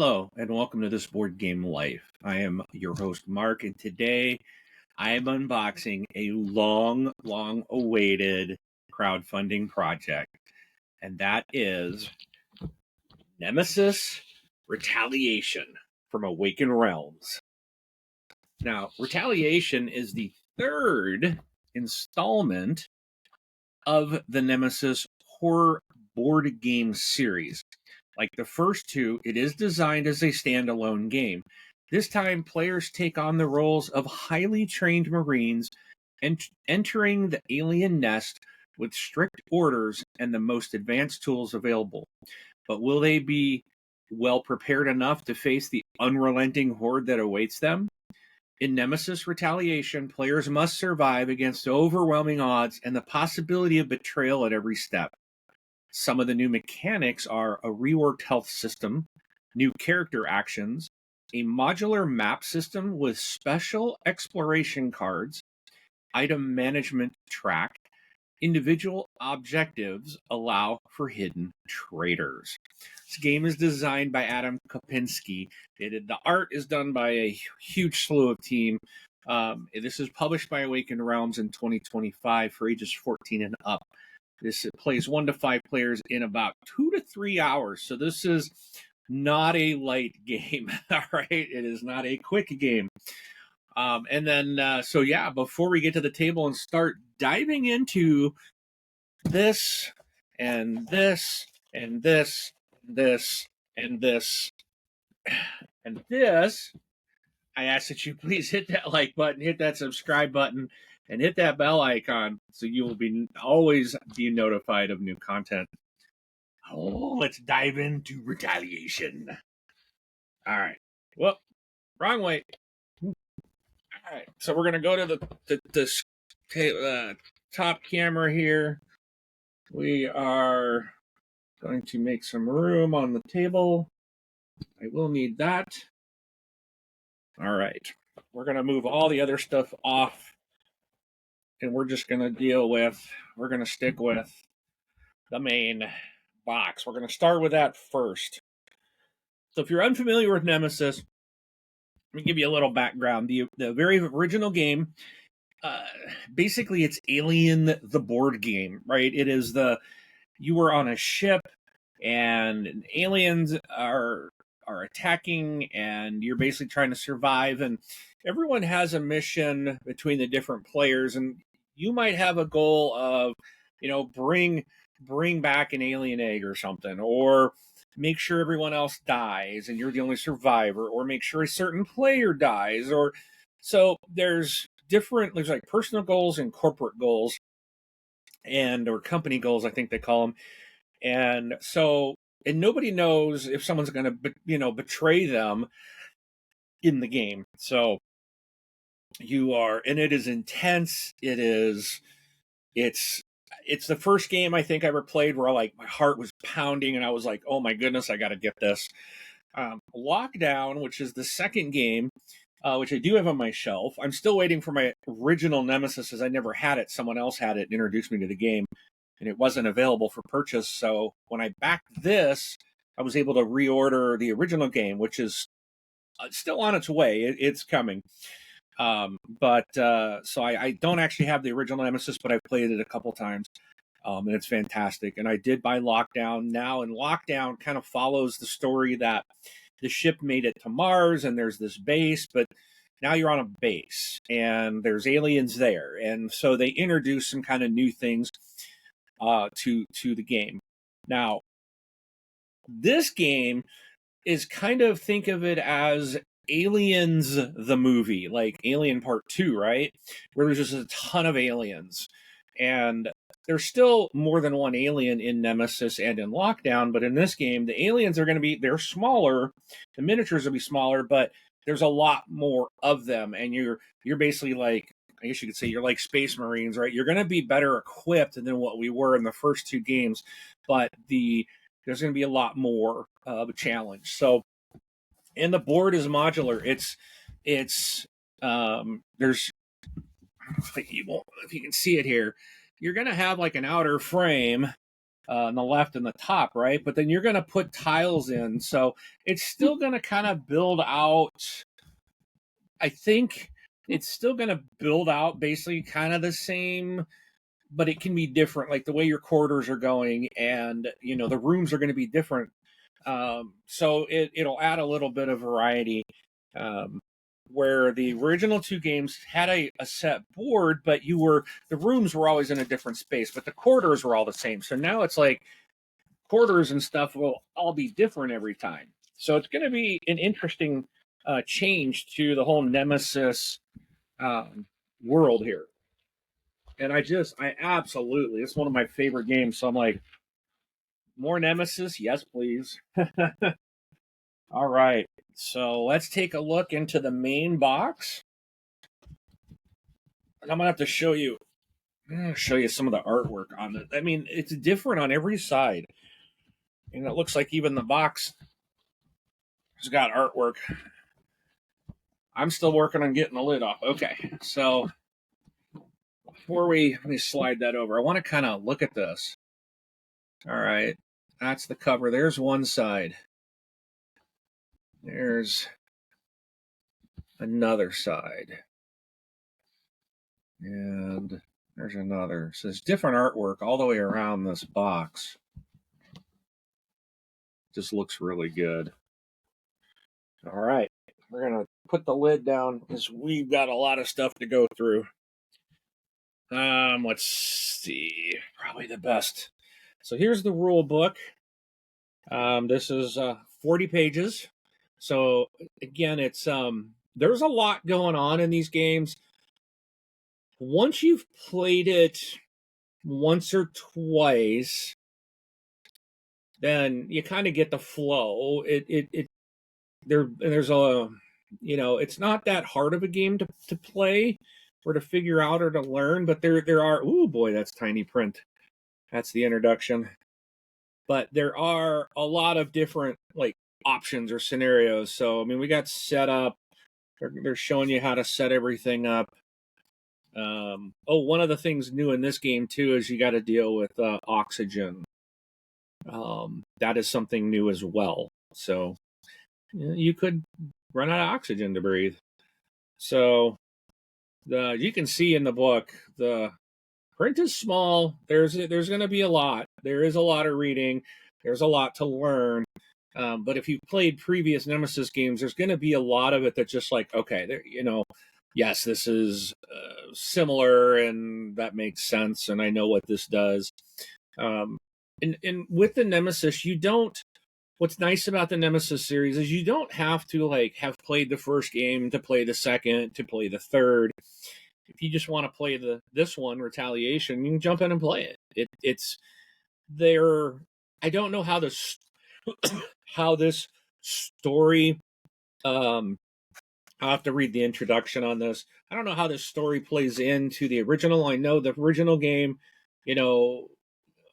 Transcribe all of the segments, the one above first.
Hello, and welcome to This Board Game Life. I am your host, Mark, and today I am unboxing a long awaited crowdfunding project, and that is Nemesis Retaliation from Awakened Realms. Now, Retaliation is the third installment of the Nemesis horror board game series. Like the first two, it is designed as a standalone game. This time, players take on the roles of highly trained Marines entering the alien nest with strict orders and the most advanced tools available. But will they be well prepared enough to face the unrelenting horde that awaits them? In Nemesis Retaliation, players must survive against overwhelming odds and the possibility of betrayal at every step. Some of the new mechanics are a reworked health system, new character actions, a modular map system with special exploration cards, item management track, individual objectives allow for hidden traders. This game is designed by Adam Kopinski. The art is done by a huge slew of team. This is published by Awakened Realms in 2025 for ages 14 and up. This plays 1 to 5 players in about 2 to 3 hours. So this is not a light game. All right. It is not a quick game. Before we get to the table and start diving into this and this and this, this and this and this, I ask that you please hit that like button, hit that subscribe button, and hit that bell icon so you will always be notified of new content. Oh, let's dive into Retaliation. All right. Well, wrong way. All right. So we're gonna go to the top camera here. We are going to make some room on the table. I will need that. All right. We're gonna move all the other stuff off. And we're just going to we're going to stick with the main box. We're going to start with that first. So if you're unfamiliar with Nemesis, let me give you a little background. The very original game, basically it's Alien the board game, right? It is you were on a ship and aliens are attacking and you're basically trying to survive, and everyone has a mission between the different players, and you might have a goal of, bring back an alien egg or something, or make sure everyone else dies and you're the only survivor, or make sure a certain player dies, or so there's like personal goals and corporate goals or company goals, I think they call them. And nobody knows if someone's going to, betray them in the game. So and it is intense. It's the first game I think I ever played where my heart was pounding and I was like, oh my goodness, I got to get this. Lockdown, which is the second game, which I do have on my shelf. I'm still waiting for my original Nemesis, as I never had it. Someone else had it and introduced me to the game, and it wasn't available for purchase. So when I backed this, I was able to reorder the original game, which is still on its way. It's coming. So I don't actually have the original Nemesis, but I've played it a couple times. And it's fantastic. And I did buy Lockdown now, and Lockdown kind of follows the story that the ship made it to Mars and there's this base, but now you're on a base and there's aliens there. And so they introduce some kind of new things to the game. Now, this game is think of it as Aliens the movie, like Alien Part 2, right? Where there's just a ton of aliens. And there's still more than one alien in Nemesis and in Lockdown, but in this game, the aliens are going to they're smaller. The miniatures will be smaller, but there's a lot more of them. And you're basically I guess you could say you're like Space Marines, right? You're going to be better equipped than what we were in the first two games, but there's going to be a lot more of a challenge. So, and the board is modular. There's, if you can see it here, you're going to have an outer frame, on the left and the top, right? But then you're going to put tiles in. So it's still going to kind of build out. I think it's still going to build out basically kind of the same, but it can be different, like the way your quarters are going, and the rooms are going to be different. So it'll add a little bit of variety. Where the original two games had a set board, but the rooms were always in a different space, but the quarters were all the same. So now it's like quarters and stuff will all be different every time. So it's going to be an interesting change to the whole Nemesis world here. And I absolutely, it's one of my favorite games. So I'm like, more Nemesis? Yes, please. All right. So let's take a look into the main box. And I'm going to have to show you some of the artwork on it. I mean, it's different on every side. And it looks like even the box has got artwork. I'm still working on getting the lid off. Okay. So let me slide that over. I want to kind of look at this. All right. That's the cover. There's one side. There's another side. And there's another. So there's different artwork all the way around this box. Just looks really good. All right. We're going to put the lid down because we've got a lot of stuff to go through. Let's see. Probably the best. So here's the rule book. This is 40 pages. So again, it's there's a lot going on in these games. Once you've played it once or twice, then you kind of get the flow. There's a it's not that hard of a game to play or to figure out or to learn, but there are, oh boy, that's tiny print. That's the introduction. But there are a lot of different like options or scenarios. So I mean, we got set up. They're showing you how to set everything up. One of the things new in this game too is you got to deal with oxygen. That is something new as well. So you could run out of oxygen to breathe. So you can see in the book the print is small. There's going to be a lot. There is a lot of reading. There's a lot to learn. But if you've played previous Nemesis games, there's going to be a lot of it that's just like, okay, there, yes, this is similar, and that makes sense, and I know what this does. And with the Nemesis, you don't. What's nice about the Nemesis series is you don't have to like have played the first game to play the second, to play the third. If you just want to play this one, Retaliation, you can jump in and play it. It's there. I don't know how this story. I'll have to read the introduction on this. I don't know how this story plays into the original. I know the original game, it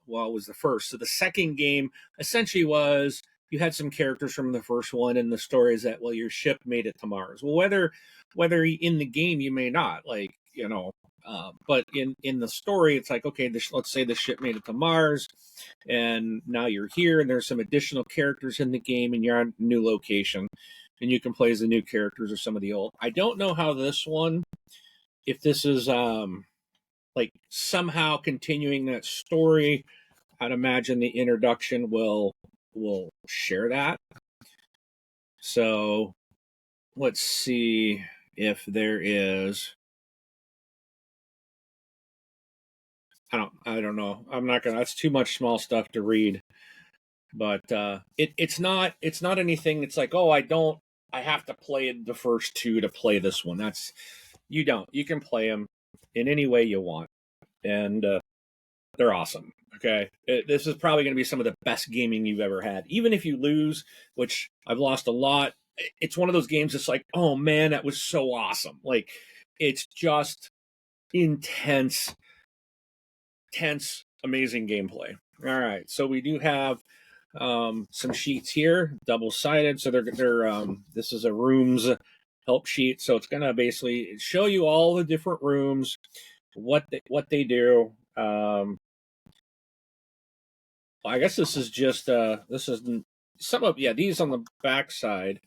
was the first. So the second game essentially was you had some characters from the first one, and the story is that, well, your ship made it to Mars. Well, whether in the game you may not, like, but in the story, it's like, okay, let's say the ship made it to Mars, and now you're here, and there's some additional characters in the game, and you're on a new location, and you can play as the new characters or some of the old. I don't know how this one, if this is like somehow continuing that story. I'd imagine the introduction will share that. So let's see if there is. I don't know. I'm not gonna. That's too much small stuff to read. But it's not anything. It's like, oh, I have to play the first two to play this one. That's you don't. You can play them in any way you want, and they're awesome. Okay, this is probably going to be some of the best gaming you've ever had. Even if you lose, which I've lost a lot, it's one of those games that's like, oh man, that was so awesome. Like, it's just intense, amazing gameplay. All right, so we do have some sheets here, double-sided. So they're this is a rooms help sheet. So it's going to basically show you all the different rooms, what they do. I guess this is just this is some of these on the back side.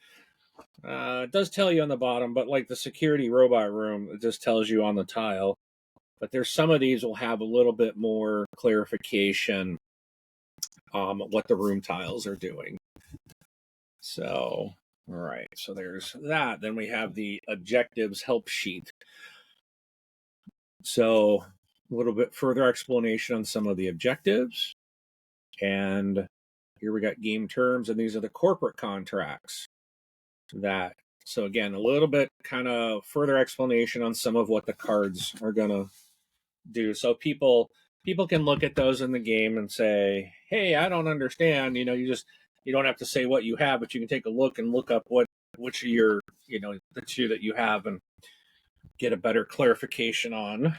It does tell you on the bottom, but like the security robot room, it just tells you on the tile. But there's some of these will have a little bit more clarification what the room tiles are doing. So, all right, so there's that. Then we have the objectives help sheet. So a little bit further explanation on some of the objectives. And here we got game terms, and these are the corporate contracts. So again, a little bit kind of further explanation on some of what the cards are going to do. So people can look at those in the game and say, hey, I don't understand. You don't have to say what you have, but you can take a look and look up which of your, the two that you have and get a better clarification on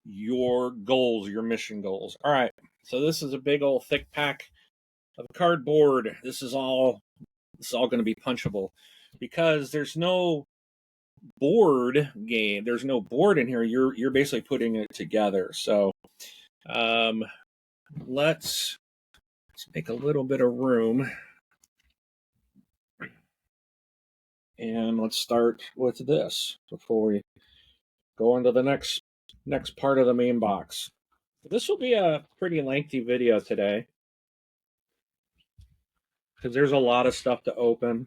your goals, your mission goals. All right. So this is a big old thick pack of cardboard. This is all going to be punchable because there's no board game. There's no board in here. You're basically putting it together. So let's make a little bit of room. And let's start with this before we go into the next part of the main box. This will be a pretty lengthy video today because there's a lot of stuff to open.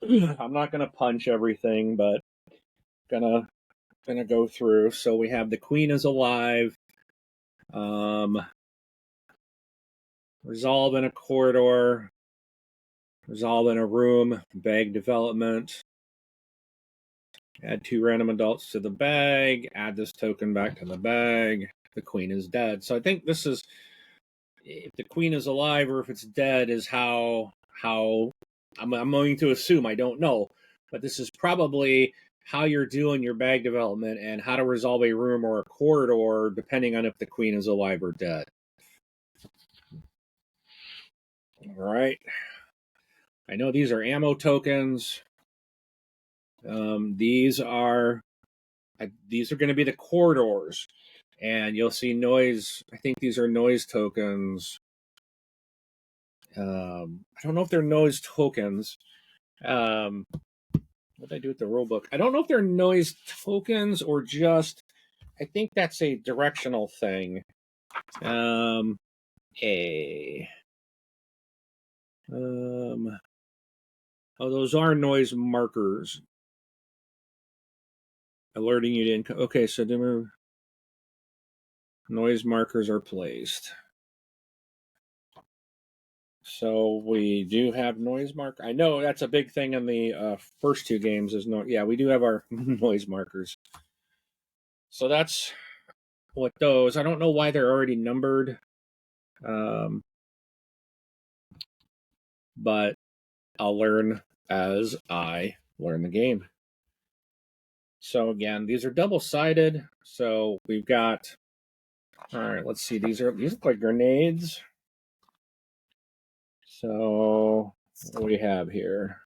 I'm not going to punch everything, but gonna go through. So we have the Queen is alive. Resolve in a corridor. Resolve in a room. Bag development. Add 2 random adults to the bag. Add this token back to the bag. The Queen is dead. So I think this is, if the Queen is alive or if it's dead, is how I'm going to assume. I don't know, but this is probably how you're doing your bag development and how to resolve a room or a corridor, depending on if the Queen is alive or dead. All right. I know these are ammo tokens. These are going to be the corridors, and you'll see noise. I think these are noise tokens. I don't know if they're noise tokens. What did I do with the rule book? I don't know if they're noise tokens or just. I think that's a directional thing. Oh, those are noise markers. Alerting you to income. Okay, so noise markers are placed. So we do have noise mark. I know that's a big thing in the first 2 games. We do have our noise markers. So that's what those. I don't know why they're already numbered, but I'll learn as I learn the game. So again, these are double-sided. So we've got. All right, let's see. These look like grenades. So what do we have here?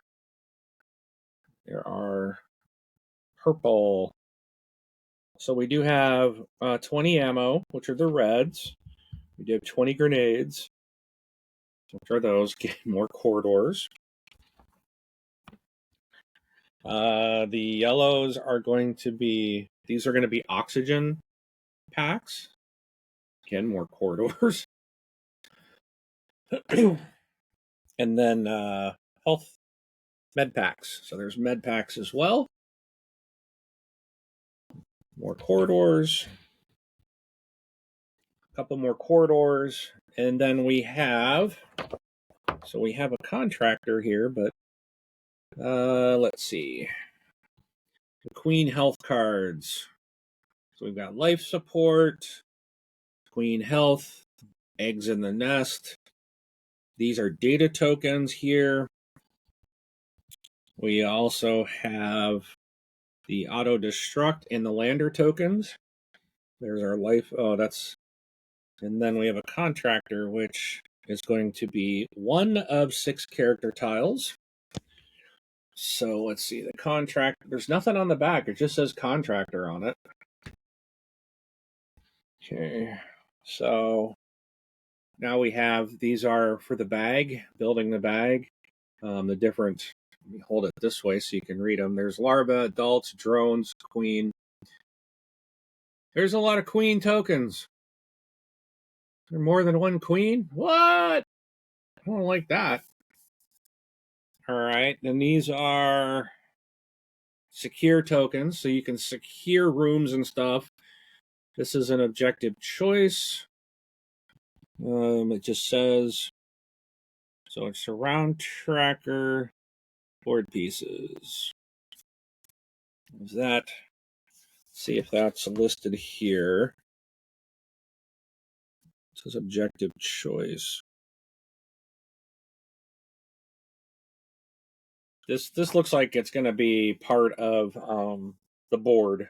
There are purple. So we do have 20 ammo, which are the reds. We do have 20 grenades, which are those. Get more corridors. The yellows are going to be, these are going to be oxygen packs. Again, more corridors. And then health med packs. So there's med packs as well. More corridors. A couple more corridors. And then we have a contractor here, but let's see. The Queen health cards. So we've got life support, Queen health, eggs in the nest. These are data tokens here. We also have the auto destruct and the lander tokens. There's our life. And then we have a contractor, which is going to be 1 of 6 character tiles. So let's see, the contract, there's nothing on the back, it just says contractor on it. Okay, so now we have, these are for the bag, building the bag. The different, let me hold it this way so you can read them. There's larva, adults, drones, queen. There's a lot of queen tokens. There more than one queen? What? I don't like that. All right, then these are secure tokens, so you can secure rooms and stuff. This is an objective choice. It just says, so it's surround tracker, board pieces. Is that, see if that's listed here. It says objective choice. This looks like it's going to be part of the board,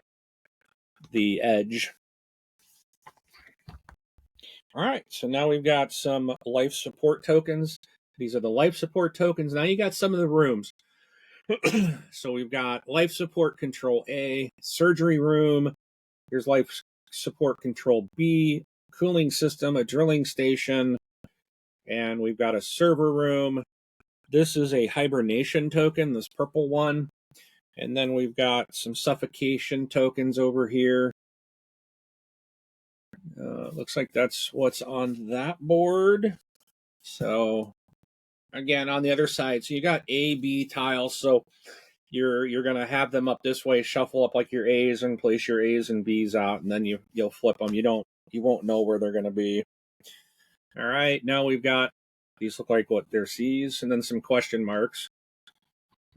the edge. All right, so now we've got some life support tokens. These are the life support tokens. Now you got some of the rooms. So we've got life support control A, surgery room. Here's life support control B, cooling system, a drilling station, and we've got a server room. This is a hibernation token, this purple one. And then we've got some suffocation tokens over here. Looks like that's what's on that board. So again, on the other side, so you got A, B tiles. So you're gonna have them up this way, shuffle up like your A's and place your A's and B's out, and then you'll flip them. You won't know where they're gonna be. All right, now we've got, these look like what they're C's, and then some question marks.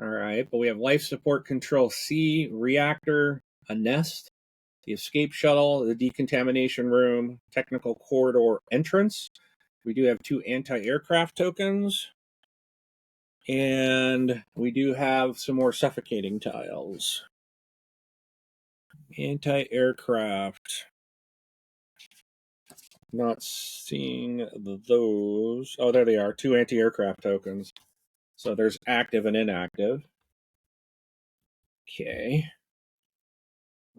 All right, but we have life support control C, reactor, a nest, the escape shuttle, the decontamination room, technical corridor entrance. We do have 2 anti-aircraft tokens. And we do have some more suffocating tiles. Anti-aircraft. Not seeing those. Oh, there they are. 2 anti-aircraft tokens. So there's active and inactive. Okay.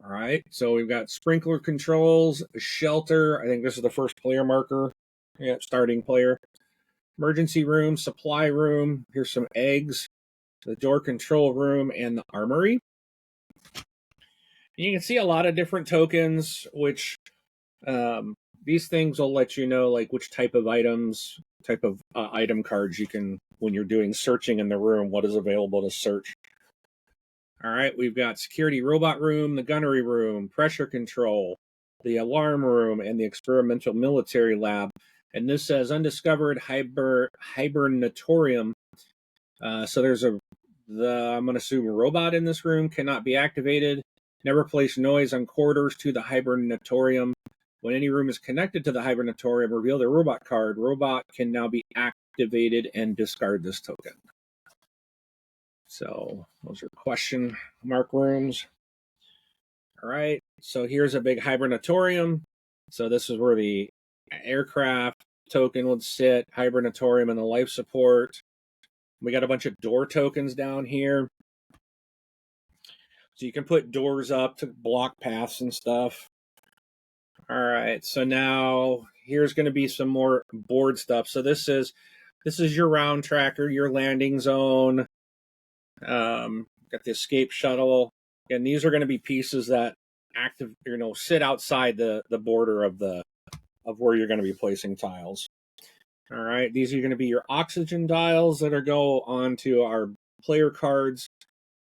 All right. So we've got sprinkler controls, shelter. I think this is the first player marker. Yeah, starting player. Emergency room, supply room. Here's some eggs. The door control room and the armory. You can see a lot of different tokens, which these things will let you know like which type of items, type of item cards you can, when you're doing searching in the room, what is available to search. All right, we've got security robot room, the gunnery room, pressure control, the alarm room, and the experimental military lab. And this says undiscovered hibernatorium. So there's I'm going to assume a robot in this room, cannot be activated. Never place noise on corridors to the hibernatorium. When any room is connected to the hibernatorium, reveal the robot card. Robot can now be activated and discard this token. So those are question mark rooms. All right, so here's a big hibernatorium. So this is where the aircraft token would sit, hibernatorium and the life support. We got a bunch of door tokens down here. So you can put doors up to block paths and stuff. All right, so now here's going to be some more board stuff. So this is your round tracker, your landing zone. Got the escape shuttle, and these are going to be pieces that sit outside the border of where you're going to be placing tiles. All right, these are going to be your oxygen dials that are go onto our player cards.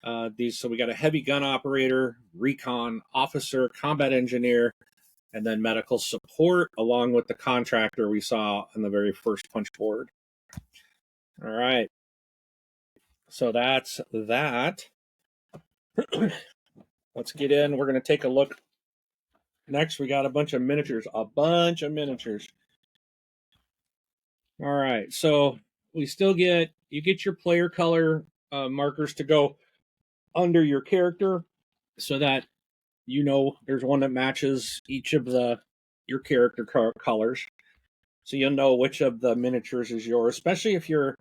So we got a heavy gun operator, recon officer, combat engineer, and then medical support, along with the contractor we saw in the very first punch board. All right. So that's that. Let's get in. We're going to take a look. Next, we got a bunch of miniatures. All right. So we still you get your player color markers to go under your character so that there's one that matches each of your character colors. So you'll know which of the miniatures is yours, especially if you're,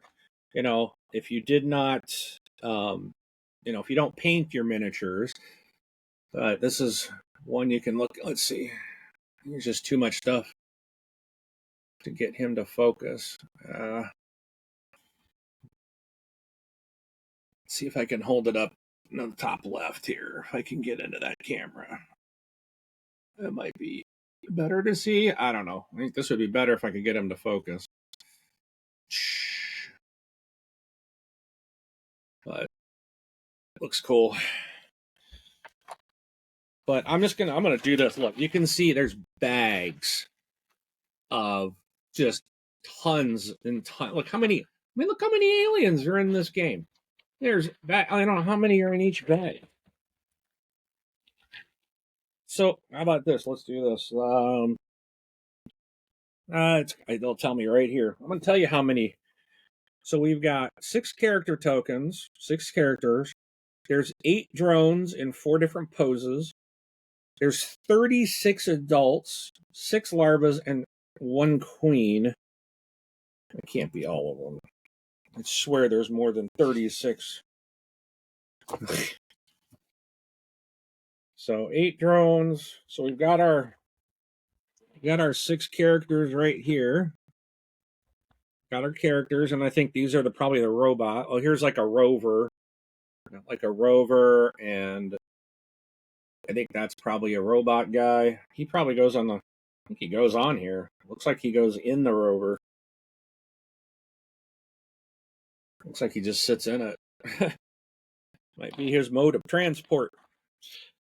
if you did not, if you don't paint your miniatures. This is one you can look. Let's see. There's just too much stuff. to get him to focus. See if I can hold it up in the top left here. If I can get into that camera. That might be better to see. I don't know. I think this would be better if I could get him to focus. But looks cool. But I'm gonna do this. Look, you can see there's bags of just tons and tons. Look how many. Look how many aliens are in this game. There's I don't know how many are in each bag. So how about this? Let's do this. They'll tell me right here. I'm gonna tell you how many. So we've got 6 character tokens, 6 characters. There's 8 drones in 4 different poses. There's 36 adults, 6 larvas, and 1 queen. It can't be all of them. I swear there's more than 36. So 8 drones. So we've got our 6 characters right here. Got our characters, and I think these are probably the robot. Oh, here's like a rover. And I think that's probably a robot guy. He probably goes on I think he goes on here. Looks like he goes in the rover. Looks like he just sits in it. Might be his mode of transport.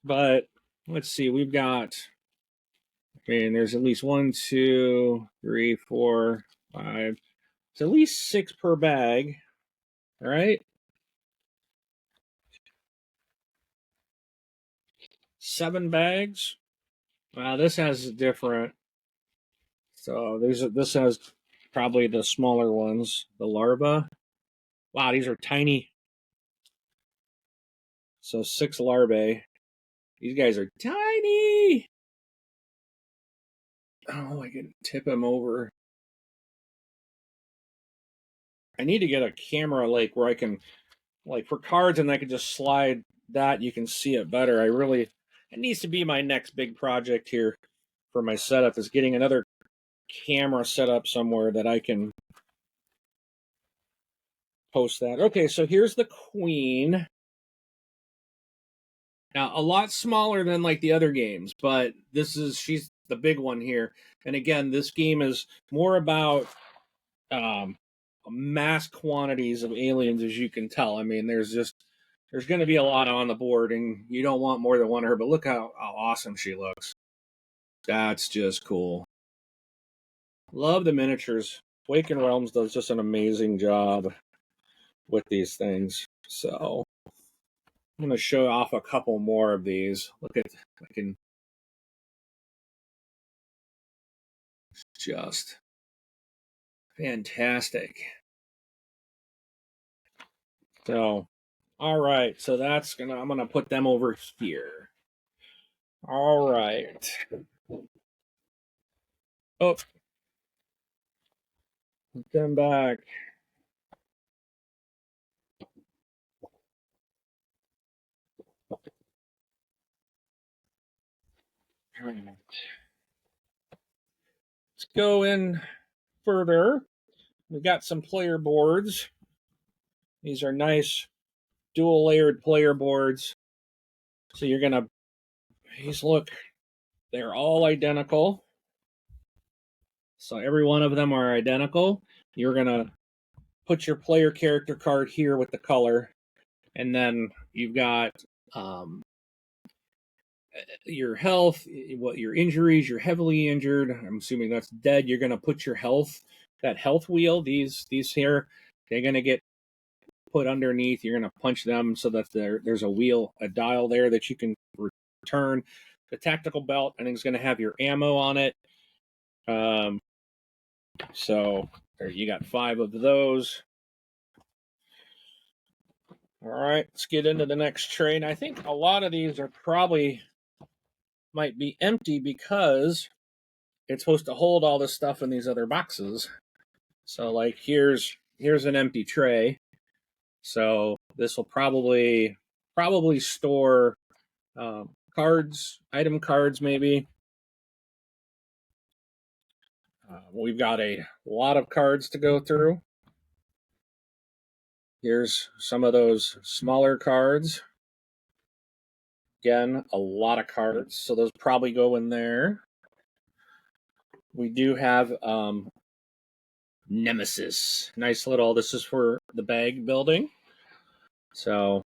But let's see, we've got, and there's at least 1, 2, 3, 4, 5. It's at least 6 per bag. All right. 7 bags. Wow, this has different. So this has probably the smaller ones, the larva. Wow, these are tiny. So 6 larvae. These guys are tiny. Oh, I can tip him over. I need to get a camera like where I can, like for cards, and I can just slide that. You can see it better. It needs to be my next big project here for my setup, is getting another camera set up somewhere that I can post that. Okay, so here's the queen. Now, a lot smaller than like the other games, but she's the big one here. And again, this game is more about mass quantities of aliens, as you can tell. I mean, there's going to be a lot on the board, and you don't want more than one of her. But look how awesome she looks. That's just cool. Love the miniatures. Awakened Realms does just an amazing job with these things. So I'm going to show off a couple more of these. Look at, I can just fantastic. So, all right. So I'm going to put them over here. All right. Oh, put them back. All right. Let's go in further. We got some player boards. These are nice dual layered player boards. So you're going to, look, they're all identical. So every one of them are identical. You're going to put your player character card here with the color. And then you've got your health, what your injuries, you're heavily injured. I'm assuming that's dead. You're going to put your health, that health wheel, these here, they're going to get put underneath. You're going to punch them so that there's a dial there that you can return. The tactical belt, I think, is going to have your ammo on it. So there, you got 5 of those. All right, let's get into the next tray. And I think a lot of these are might be empty because it's supposed to hold all this stuff in these other boxes. So like here's an empty tray. So this will probably store cards, item cards maybe. We've got a lot of cards to go through. Here's some of those smaller cards. Again, a lot of cards, so those probably go in there. We do have Nemesis. Nice little, this is for the bag building. So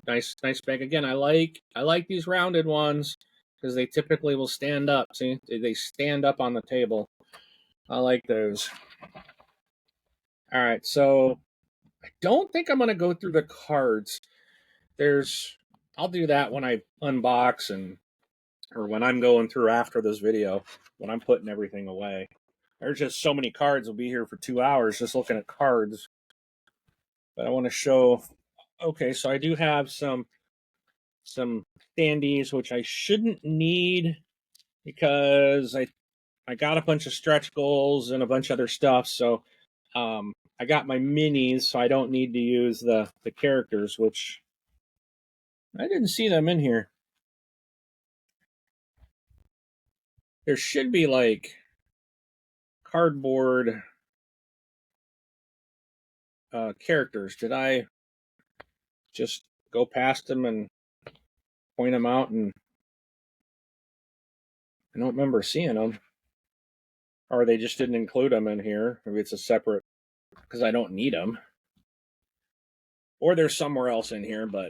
nice bag. Again, I like these rounded ones because they typically will stand up. See, they stand up on the table. I like those. All right, so I don't think I'm going to go through the cards. I'll do that when I unbox or when I'm going through after this video, when I'm putting everything away. There's just so many cards. We'll be here for 2 hours just looking at cards. But I want to show, okay, so I do have some standees, which I shouldn't need because I got a bunch of stretch goals and a bunch of other stuff. So I got my minis, so I don't need to use the characters, which I didn't see them in here. There should be like cardboard characters. Did I just go past them and point them out? And I don't remember seeing them. Or they just didn't include them in here. Maybe it's a separate, because I don't need them. Or they're somewhere else in here, but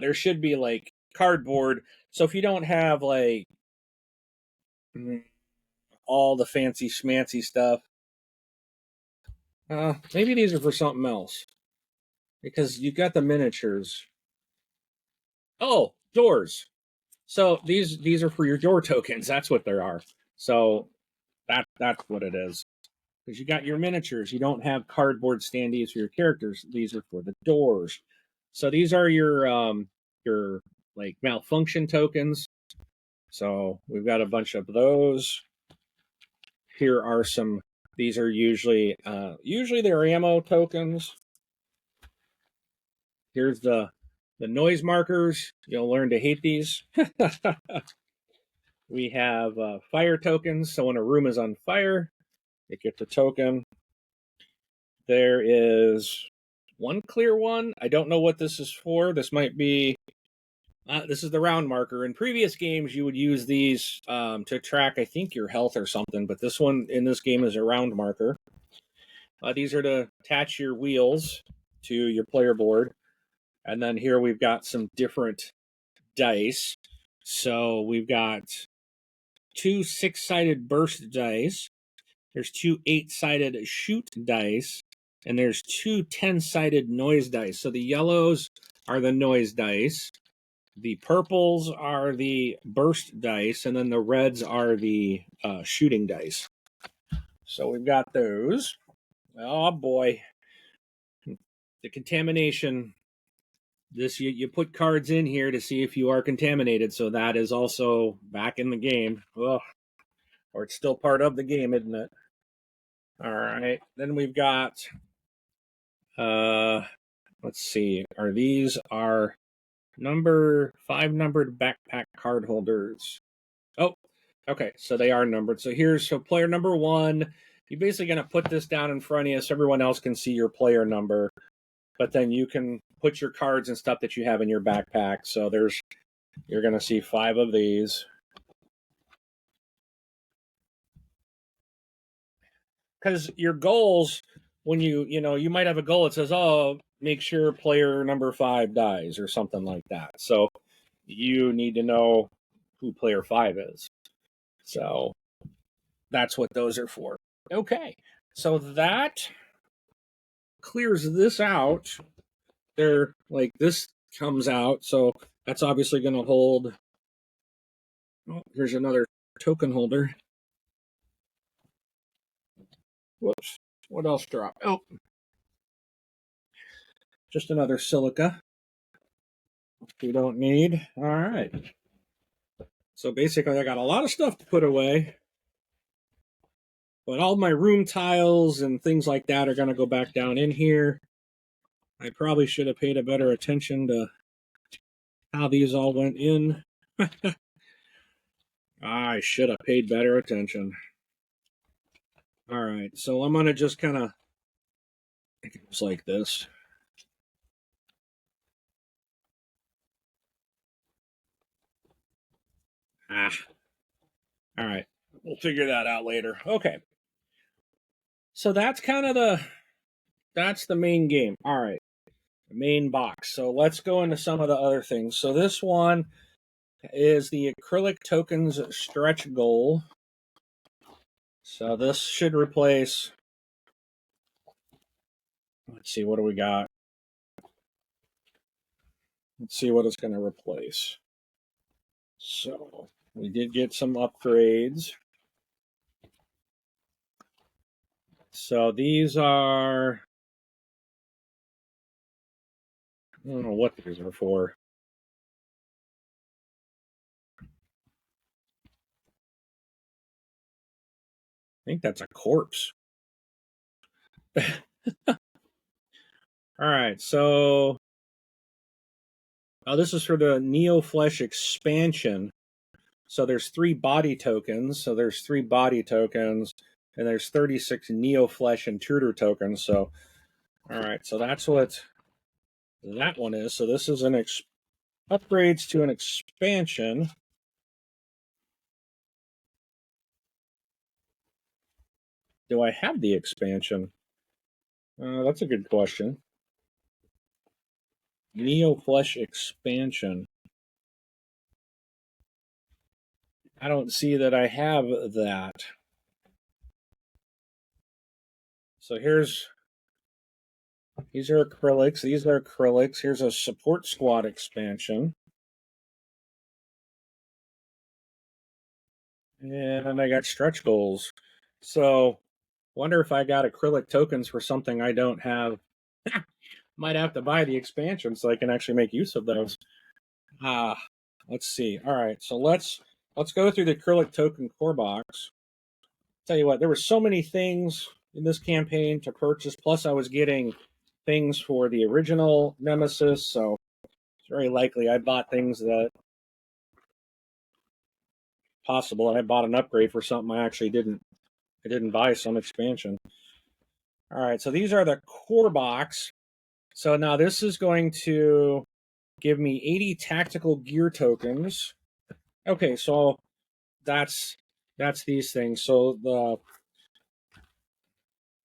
there should be like cardboard. So if you don't have like all the fancy schmancy stuff, maybe these are for something else. Because you got the miniatures. Oh, doors. So these are for your door tokens. That's what they are. So that's what it is. Because you got your miniatures. You don't have cardboard standees for your characters. These are for the doors. So these are your like malfunction tokens. So we've got a bunch of those. Here are some. These are usually they're ammo tokens. Here's the noise markers. You'll learn to hate these. We have fire tokens. So when a room is on fire, it gets a token. There is one clear one. I don't know what this is for. This might be. This is the round marker. In previous games, you would use these to track, I think, your health or something. But this one in this game is a round marker. These are to attach your wheels to your player board. And then here we've got some different dice. So we've got 2 6-sided burst dice. There's 2 8-sided shoot dice. And there's 2 10-sided noise dice. So the yellows are the noise dice. The purples are the burst dice. And then the reds are the shooting dice. So we've got those. Oh, boy. The contamination. This you put cards in here to see if you are contaminated. So that is also back in the game. Ugh. Or it's still part of the game, isn't it? All right. Then we've got, let's see. These are number 5 numbered backpack card holders. Oh, okay. So they are numbered. So player number 1. You're basically going to put this down in front of you so everyone else can see your player number. But then you can put your cards and stuff that you have in your backpack. So you're going to see 5 of these. Because your goals, when you might have a goal that says, oh, make sure player number 5 dies or something like that. So you need to know who player 5 is. So that's what those are for. Okay. So that clears this out. This comes out. So that's obviously going to hold. Oh, here's another token holder. Whoops. What else dropped? Oh, just another silica. We don't need. All right. So basically, I got a lot of stuff to put away. But all my room tiles and things like that are going to go back down in here. I probably should have paid a better attention to how these all went in. I should have paid better attention. All right, so I'm gonna just kind of, it goes like this. Ah, all right, we'll figure that out later. Okay, so that's kind of that's the main game. All right, the main box. So let's go into some of the other things. So this one is the acrylic tokens stretch goal. So this should replace, let's see, what do we got? Let's see what it's going to replace. So we did get some upgrades. So these are, I don't know what these are for. I think that's a corpse. All right, so this is for the Neo Flesh expansion. So there's 3 body tokens. So there's 3 body tokens, and there's 36 Neo Flesh intruder tokens. So, all right, so that's what that one is. So this is an upgrades to an expansion. Do I have the expansion? That's a good question. Neo Flesh expansion. I don't see that I have that. So these are acrylics. These are acrylics. Here's a support squad expansion. And I got stretch goals. So wonder if I got acrylic tokens for something I don't have. Might have to buy the expansion so I can actually make use of those. Let's see. All right, so let's go through the acrylic token core box. Tell you what, there were so many things in this campaign to purchase. Plus, I was getting things for the original Nemesis, so it's very likely I bought things that possible. I bought an upgrade for something I actually didn't. I didn't buy some expansion. All right, so these are the core box. So now this is going to give me 80 tactical gear tokens. Okay, so that's these things. So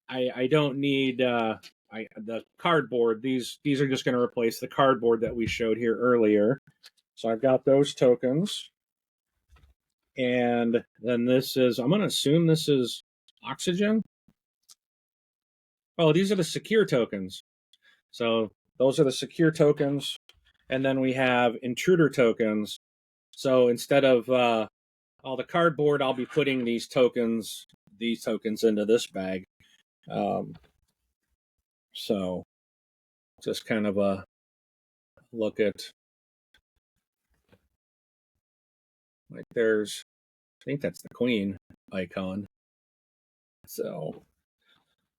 I don't need the cardboard. These are just going to replace the cardboard that we showed here earlier. So I've got those tokens, and then this is, I'm going to assume this is oxygen. Oh, these are the secure tokens. So those are the secure tokens, and then we have intruder tokens. So instead of all the cardboard, I'll be putting these tokens into this bag. So just kind of a look at, like, there's, I think that's the queen icon. So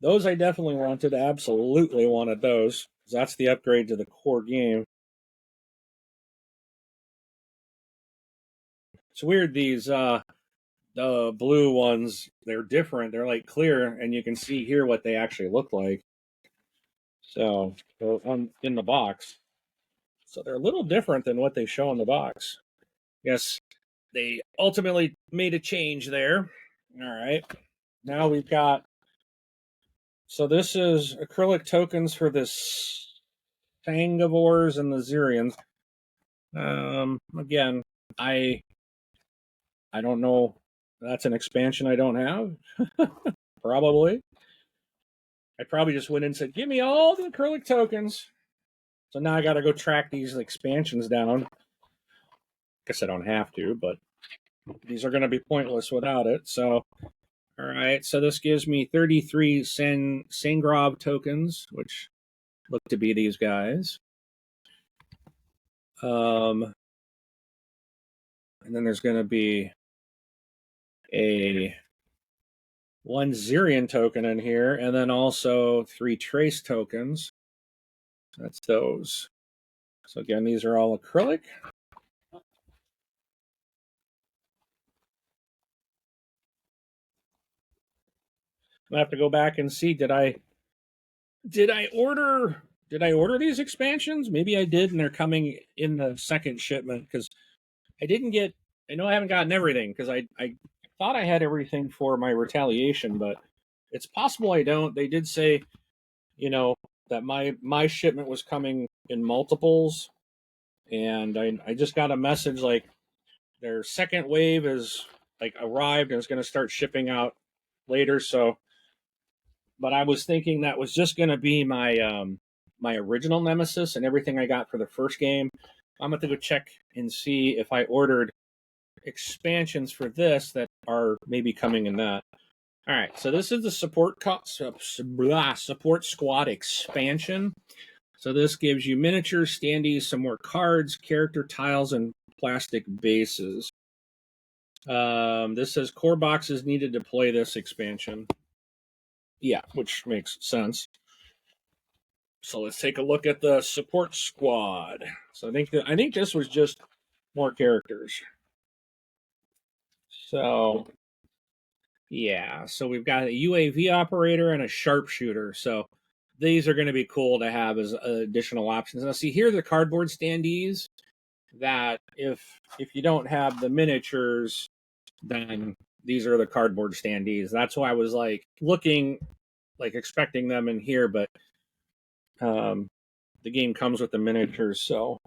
those I definitely wanted, absolutely wanted those. That's the upgrade to the core game. It's weird, these the blue ones, they're different. They're like clear, and you can see here what they actually look like. So in the box. So they're a little different than what they show in the box. Yes, they ultimately made a change there. All right. Now we've got, so this is acrylic tokens for this Fangivores and the Zirians. Again, I don't know. That's an expansion I don't have. Probably. I probably just went in and said, "Give me all the acrylic tokens." So now I got to go track these expansions down. I guess I don't have to, but these are going to be pointless without it. So, all right. So this gives me 33 Sangrov tokens, which look to be these guys. And then there's going to be a 1 Zirian token in here, and then also 3 trace tokens. That's those. So again, these are all acrylic. I have to go back and see. Did I order these expansions? Maybe I did, and they're coming in the second shipment because I didn't get. I know I haven't gotten everything because I thought I had everything for my retaliation, but it's possible I don't. They did say, that my shipment was coming in multiples, and I just got a message like their second wave is like arrived and it's going to start shipping out later. So, but I was thinking that was just going to be my original Nemesis and everything I got for the first game. I'm going to go check and see if I ordered expansions for this that are maybe coming in that. All right, so this is the support squad expansion. So this gives you miniatures, standees, some more cards, character tiles, and plastic bases. This says core boxes needed to play this expansion. Yeah, which makes sense. So let's take a look at the support squad. So I think this was just more characters. So yeah, so we've got a UAV operator and a sharpshooter. So these are going to be cool to have as additional options. Now see here are the cardboard standees that if you don't have the miniatures, then these are the cardboard standees. That's why I was like looking, like expecting them in here, but the game comes with the miniatures. So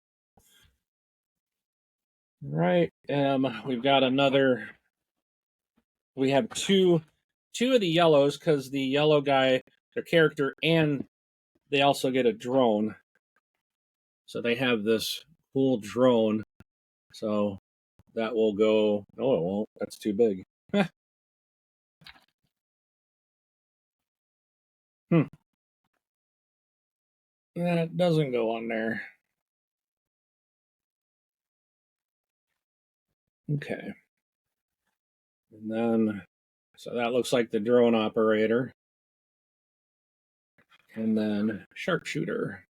right, we've got another. We have two of the yellows because the yellow guy, their character, and they also get a drone. So they have this cool drone. So that will go. Oh, it won't. That's too big. That doesn't go on there. Okay. And then, so that looks like the drone operator. And then sharpshooter.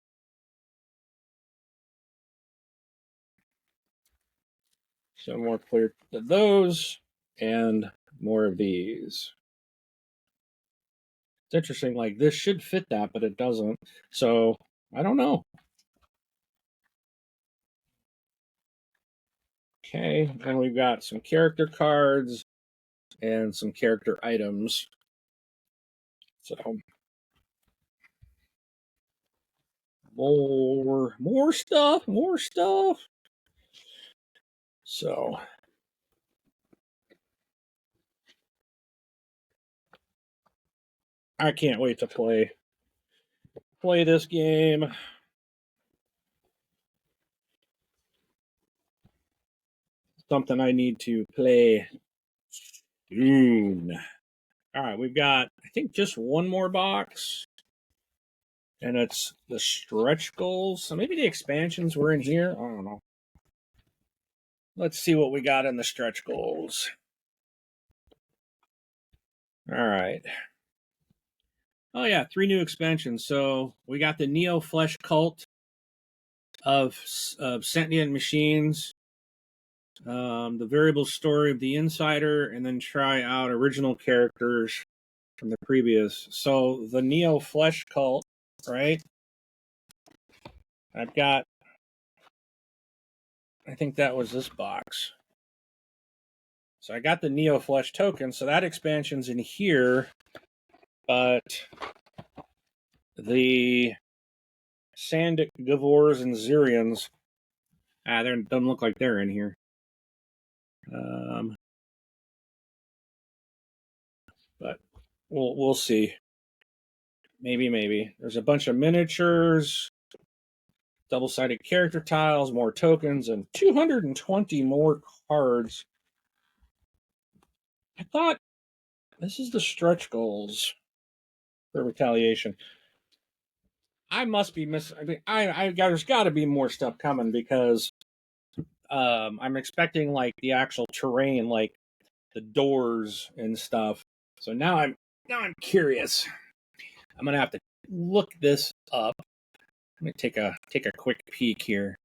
So more clear to those and more of these. It's interesting, like this should fit that, but it doesn't. So I don't know. Okay, and we've got some character cards and some character items. So more stuff. So I can't wait to play this game. Something I need to play soon. All right, we've got I think just one more box, and it's the stretch goals. So maybe the expansions were in here. I don't know. Let's see what we got in the stretch goals. All right. Oh yeah, 3 new expansions. So we got the Neo Flesh Cult of sentient machines, the variable story of the Insider, and then try out original characters from the previous. So the Neo Flesh Cult, right? I've got. I think that was this box. So I got the Neo Flesh token. So that expansion's in here, but the Sandic Gavors and Zirians, they doesn't look like they're in here. But we'll see. Maybe. There's a bunch of miniatures, double-sided character tiles, more tokens, and 220 more cards. I thought this is the stretch goals for retaliation. I must be missing. There's got to be more stuff coming because I'm expecting like the actual terrain, like the doors and stuff. So now I'm curious. I'm gonna have to look this up. Let me take a quick peek here.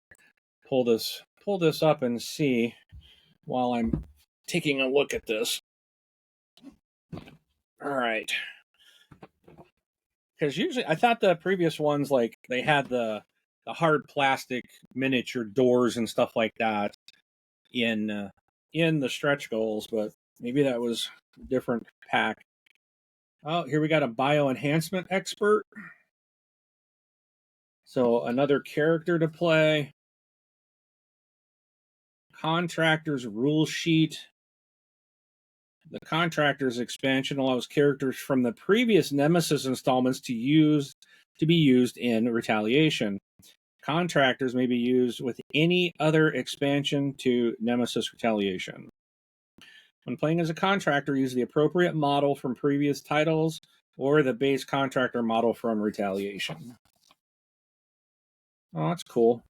Pull this up and see while I'm taking a look at this. All right. Because usually I thought the previous ones, like, they had the hard plastic miniature doors and stuff like that in the stretch goals, but maybe that was a different pack. Oh, here we got a bio enhancement expert. So another character to play. Contractor's rule sheet. The Contractor's expansion allows characters from the previous Nemesis installments to be used in Retaliation. Contractors may be used with any other expansion to Nemesis Retaliation. When playing as a contractor, use the appropriate model from previous titles or the base contractor model from Retaliation. Oh, that's cool.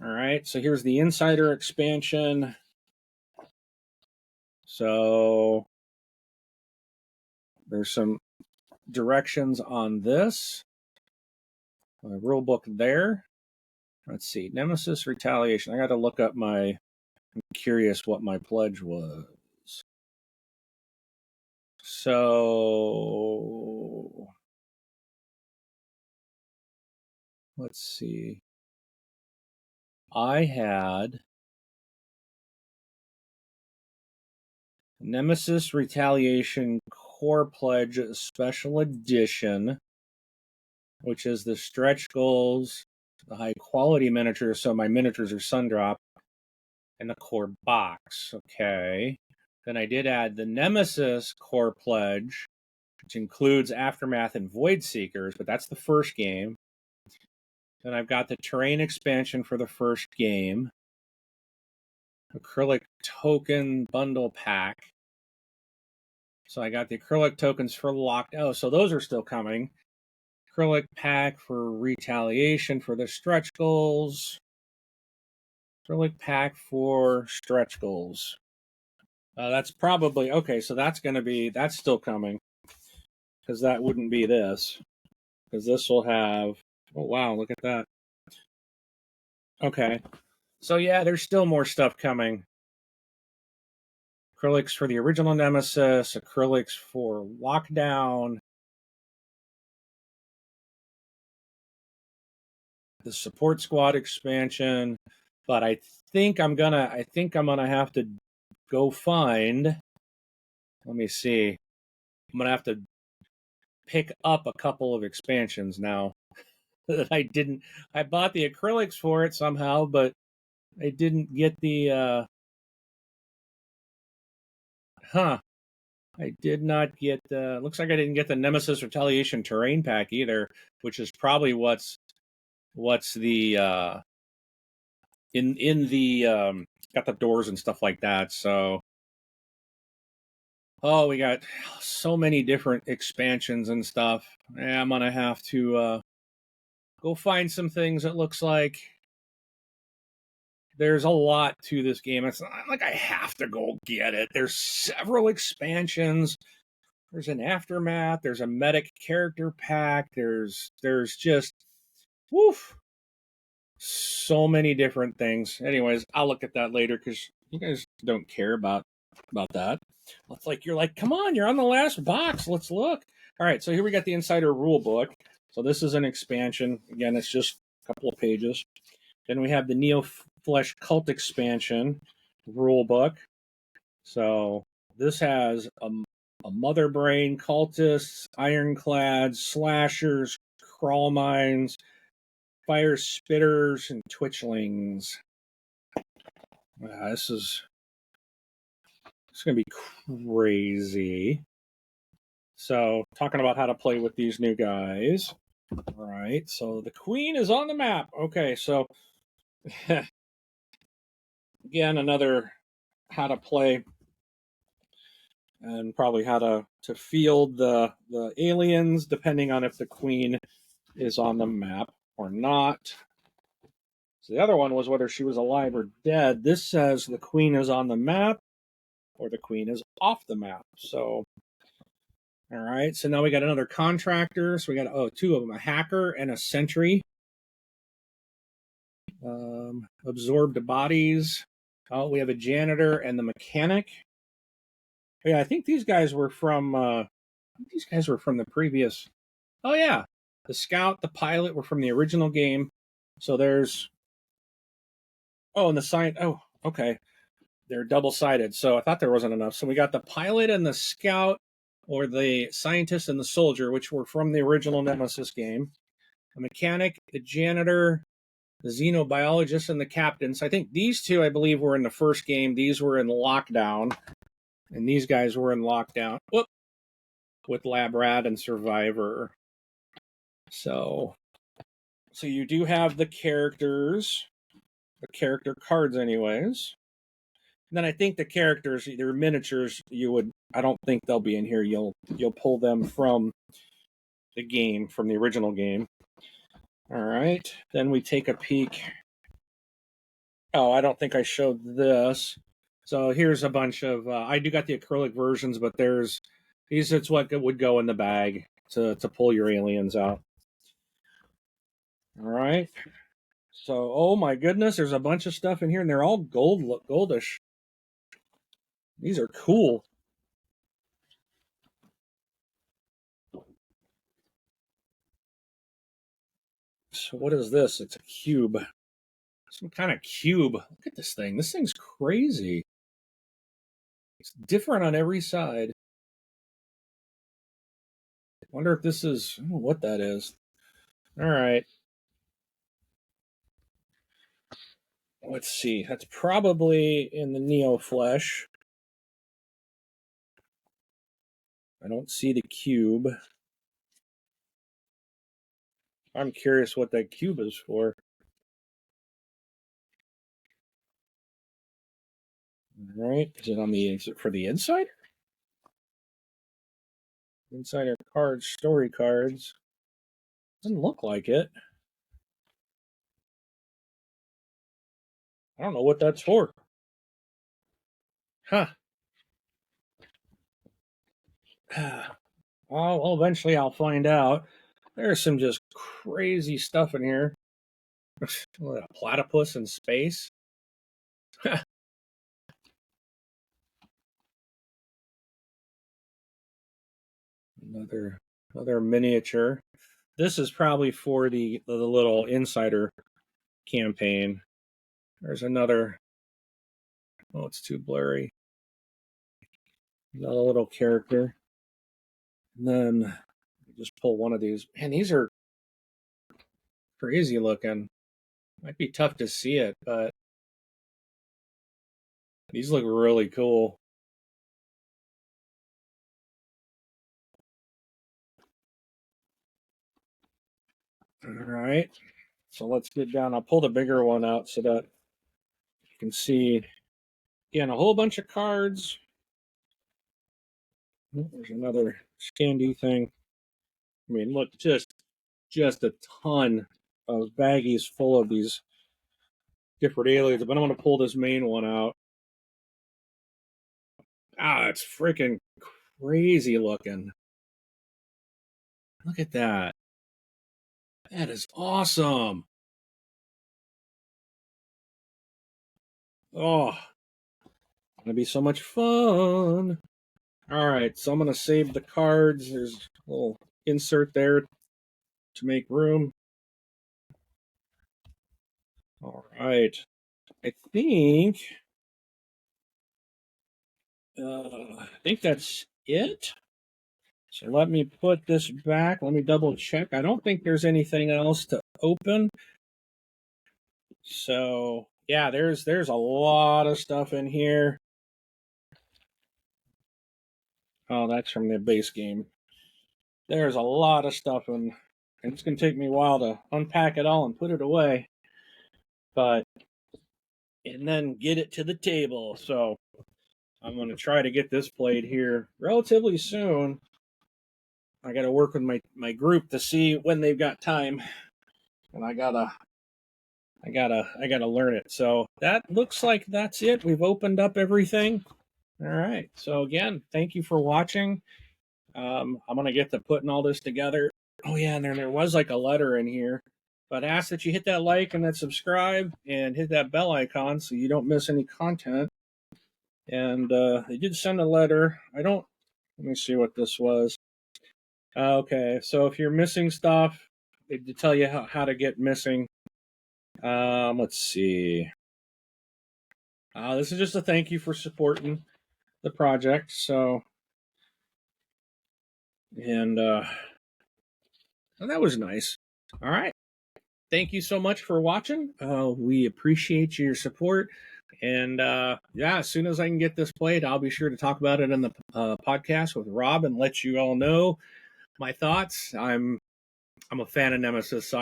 All right, so here's the Insider expansion. So there's some directions on this. Rule book there. Let's see, Nemesis Retaliation. I got to look up I'm curious what my pledge was. So let's see. I had Nemesis Retaliation Core Pledge Special Edition, which is the stretch goals, the high quality miniatures, so my miniatures are Sundrop, and the core box. Okay. Then I did add the Nemesis Core Pledge, which includes Aftermath and Void Seekers, but that's the first game. Then I've got the terrain expansion for the first game. Acrylic token bundle pack. So I got the acrylic tokens for locked. Oh, so those are still coming. Acrylic pack for Retaliation for the stretch goals. Acrylic pack for stretch goals. That's probably okay. So that's still coming, because that wouldn't be this, because this will have. Oh wow! Look at that. Okay, so yeah, there's still more stuff coming. Acrylics for the original Nemesis, acrylics for Lockdown, the Support Squad expansion, but I think I'm gonna have to go find. Let me see. I'm gonna have to pick up a couple of expansions now that I didn't. I bought the acrylics for it somehow, but I didn't get the. I did not get. Looks like I didn't get the Nemesis Retaliation terrain pack either, which is probably what's the in the got the doors and stuff like that. So, oh, we got so many different expansions and stuff. Yeah, I'm gonna have to go find some things. It looks like there's a lot to this game. It's not like I have to go get it. There's several expansions. There's an Aftermath. There's a medic character pack. There's just woof, so many different things. Anyways, I'll look at that later because you guys don't care about that. It's like you're like, come on, you're on the last box. Let's look. All right, so here we got the Insider Rule Book. So this is an expansion. Again, it's just a couple of pages. Then we have the Neo Flesh Cult expansion rule book. So this has a Mother Brain, Cultists, Ironclads, Slashers, Crawl Mines, Fire Spitters, and Twitchlings. This is going to be crazy. So, talking about how to play with these new guys. All right, so the Queen is on the map. Okay, so again, another how to play and probably how to field the aliens, depending on if the Queen is on the map or not. So the other one was whether she was alive or dead. This says the Queen is on the map or the Queen is off the map. So, all right. So now we got another contractor. So we got two of them, a hacker and a sentry. Absorbed bodies. Oh, we have a janitor and the mechanic. Yeah, I think these guys were from the previous Oh yeah, the scout, the pilot were from the original game. So there's and the sign. Oh, okay, they're double sided. So I thought there wasn't enough. So we got the pilot and the scout, or the scientist and the soldier, which were from the original Nemesis game. The mechanic, the janitor, the xenobiologist, and the captain. So I think these two, I believe, were in the first game. These were in lockdown, and these guys were in lockdown. Whoop, with Lab Rat and Survivor. So you do have the characters, the character cards, anyways. And then I think the characters, either miniatures, I don't think they'll be in here. You'll pull them from the game, from the original game. All right. Then we take a peek. Oh, I don't think I showed this. So here's a bunch of. I do got the acrylic versions, but it's what would go in the bag to pull your aliens out. All right. So, oh my goodness, there's a bunch of stuff in here, and they're all goldish. These are cool. So, what is this? It's a cube. Some kind of cube. Look at this thing. This thing's crazy. It's different on every side. I wonder if this is. I don't know what that is. All right. Let's see. That's probably in the Neo flesh. I don't see the cube. I'm curious what that cube is for. All right. Is it for the inside? Insider cards, story cards. Doesn't look like it. I don't know what that's for. Huh. Well, eventually I'll find out. There's some just crazy stuff in here. What, a platypus in space? Another miniature. This is probably for the little insider campaign. There's another. Oh, it's too blurry. Another little character. And then just pull one of these. Man, these are crazy looking. Might be tough to see it, but these look really cool. All right. So let's get down. I'll pull the bigger one out so that you can see, again, a whole bunch of cards. There's another standee thing. I mean, look, just a ton of baggies full of these different aliens. But I'm going to pull this main one out. It's freaking crazy looking. Look at that. That is awesome. Oh, gonna be so much fun. All right, so I'm gonna save the cards. There's a little insert there to make room. All right, I think that's it. So let me put this back. Let me double check. I don't think there's anything else to open. So yeah, there's a lot of stuff in here. Oh, that's from the base game. There's a lot of stuff, and it's going to take me a while to unpack it all and put it away. And then get it to the table. So I'm going to try to get this played here relatively soon. I got to work with my group to see when they've got time, and I gotta learn it. So that looks like that's it. We've opened up everything. All right. So again, thank you for watching. I'm gonna get to putting all this together. Oh yeah, and there was like a letter in here. But I ask that you hit that like and that subscribe and hit that bell icon so you don't miss any content. And they did send a letter. Let me see what this was. Okay, so if you're missing stuff, to tell you how to get missing. Let's see. This is just a thank you for supporting the project. So, and that was nice. All right. Thank you so much for watching. We appreciate your support. And yeah, as soon as I can get this played, I'll be sure to talk about it in the podcast with Rob and let you all know my thoughts. I'm a fan of Nemesis.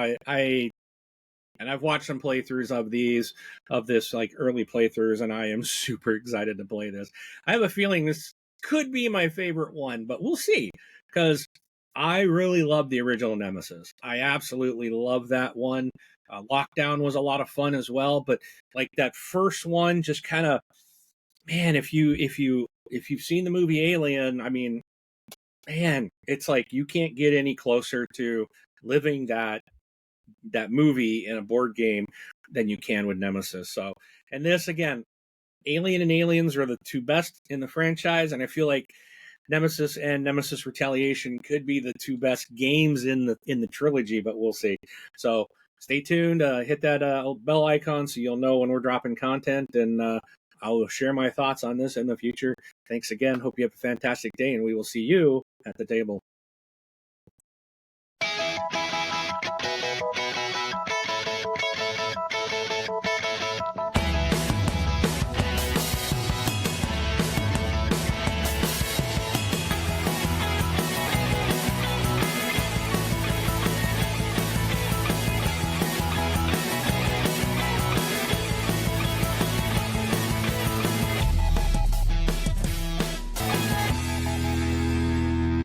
And I've watched some playthroughs of this like early playthroughs, and I am super excited to play this. I have a feeling this could be my favorite one, but we'll see, because I really love the original Nemesis. I absolutely love that one. Lockdown was a lot of fun as well, but like that first one, just kind of, man, if you've seen the movie Alien, I mean, man, it's like you can't get any closer to living that movie in a board game than you can with Nemesis. So, and this again, Alien and Aliens are the two best in the franchise, and I feel like Nemesis and Nemesis Retaliation could be the two best games in the trilogy, but we'll see. So stay tuned. Hit that bell icon so you'll know when we're dropping content, and I'll share my thoughts on this in the future. Thanks again. Hope you have a fantastic day, and we will see you at the table.